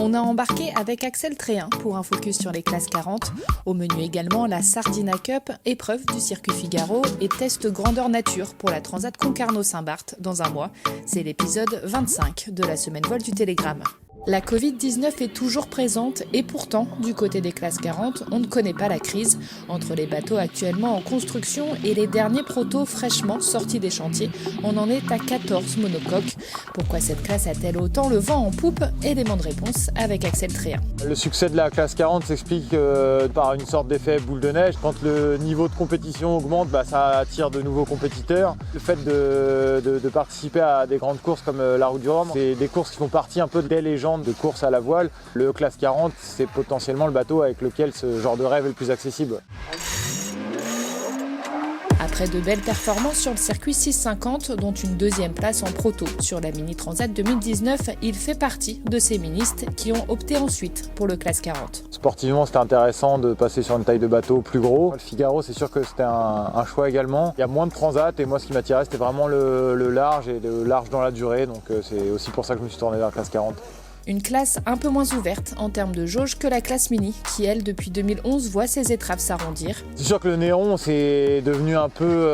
On a embarqué avec Axel Tréhin pour un focus sur les classes 40. Au menu également la Sardina Cup, épreuve du circuit Figaro et test grandeur nature pour la Transat Concarneau-Saint-Barth dans un mois. C'est l'épisode 25 de la semaine vol du Télégramme. La Covid-19 est toujours présente et pourtant, du côté des classes 40, on ne connaît pas la crise. Entre les bateaux actuellement en construction et les derniers protos fraîchement sortis des chantiers, on en est à 14 monocoques. Pourquoi cette classe a-t-elle autant le vent en poupe? Élément de réponse avec Axel Tréhin. Le succès de la classe 40 s'explique par une sorte d'effet boule de neige. Quand le niveau de compétition augmente, ça attire de nouveaux compétiteurs. Le fait de participer à des grandes courses comme la Route du Rhum, c'est des courses qui font partie un peu des légendes de course à la voile. Le classe 40, c'est potentiellement le bateau avec lequel ce genre de rêve est le plus accessible. Après de belles performances sur le circuit 650, dont une deuxième place en proto sur la Mini Transat 2019, il fait partie de ces ministes qui ont opté ensuite pour le classe 40. Sportivement, c'était intéressant de passer sur une taille de bateau plus gros. Le Figaro, c'est sûr que c'était un choix également. Il y a moins de transat et moi, ce qui m'attirait, c'était vraiment le large et le large dans la durée. Donc c'est aussi pour ça que je me suis tourné vers la classe 40. Une classe un peu moins ouverte en termes de jauge que la classe Mini, qui elle, depuis 2011, voit ses étraves s'arrondir. C'est sûr que le néon, c'est devenu un peu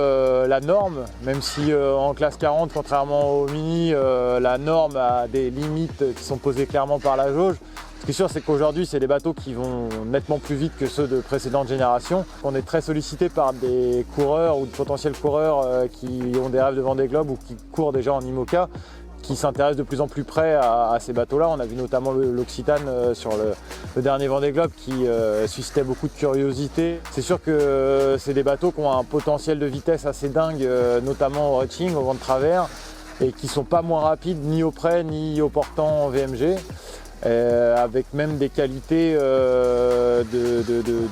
la norme, même si en classe 40, contrairement au Mini, la norme a des limites qui sont posées clairement par la jauge. Ce qui est sûr, c'est qu'aujourd'hui, c'est des bateaux qui vont nettement plus vite que ceux de précédentes générations. On est très sollicité par des coureurs ou de potentiels coureurs qui ont des rêves de Vendée Globe ou qui courent déjà en IMOCA, qui s'intéressent de plus en plus près à ces bateaux-là. On a vu notamment l'Occitane sur le dernier Vendée Globe qui suscitait beaucoup de curiosité. C'est sûr que c'est des bateaux qui ont un potentiel de vitesse assez dingue, notamment au reaching, au vent de travers, et qui ne sont pas moins rapides ni au près ni au portant en VMG. Avec même des qualités de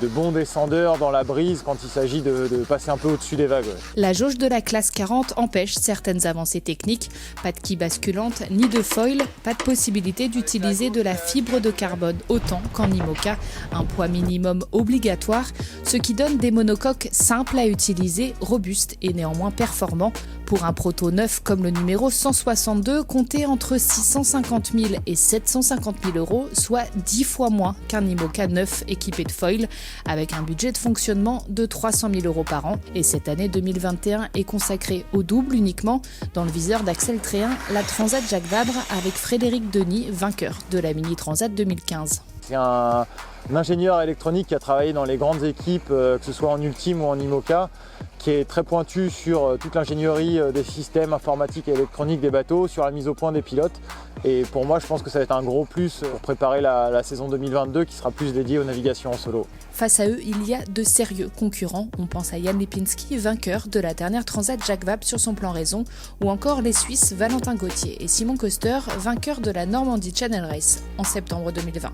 bons descendeurs dans la brise quand il s'agit de passer un peu au-dessus des vagues. Ouais. La jauge de la classe 40 empêche certaines avancées techniques, pas de quille basculante ni de foil, pas de possibilité d'utiliser de la fibre de carbone autant qu'en IMOCA, un poids minimum obligatoire, ce qui donne des monocoques simples à utiliser, robustes et néanmoins performants. Pour un proto neuf comme le numéro 162, comptez entre 650 000 et 750 000 euros, soit 10 fois moins qu'un IMOCA neuf équipé de foil, avec un budget de fonctionnement de 300 000 euros par an. Et cette année 2021 est consacrée au double uniquement. Dans le viseur d'Axel Tréhin, la Transat Jacques Vabre avec Frédéric Denis, vainqueur de la Mini Transat 2015. C'est un ingénieur électronique qui a travaillé dans les grandes équipes, que ce soit en ultime ou en IMOCA, qui est très pointu sur toute l'ingénierie des systèmes informatiques et électroniques des bateaux, sur la mise au point des pilotes. Et pour moi, je pense que ça va être un gros plus pour préparer la saison 2022 qui sera plus dédiée aux navigations en solo. Face à eux, il y a de sérieux concurrents. On pense à Jan Lipinski, vainqueur de la dernière Transat Jacques Vabre sur son plan raison, ou encore les Suisses Valentin Gauthier et Simon Koster, vainqueurs de la Normandie Channel Race en septembre 2020.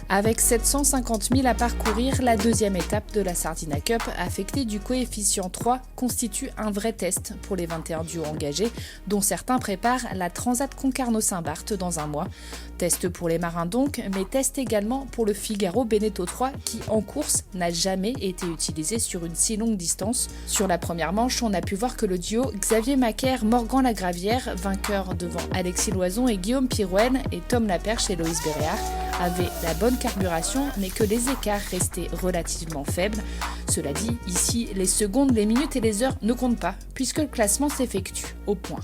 Avec 750 000 à parcourir, la deuxième étape de la Sardina Cup, affectée du coefficient 3, constitue un vrai test pour les 21 duos engagés, dont certains préparent la Transat Concarneau-Saint-Barth dans un mois. Test pour les marins donc, mais test également pour le Figaro Beneteau 3 qui, en course, n'a jamais été utilisé sur une si longue distance. Sur la première manche, on a pu voir que le duo Xavier Macaire-Morgan Lagravière, vainqueur devant Alexis Loison et Guillaume Pirouenne et Tom Laperche et Loïs Béréard, avait la bonne carburation, mais que les écarts restaient relativement faibles. Cela dit, ici, les secondes, les minutes et les heures ne comptent pas, puisque le classement s'effectue au point.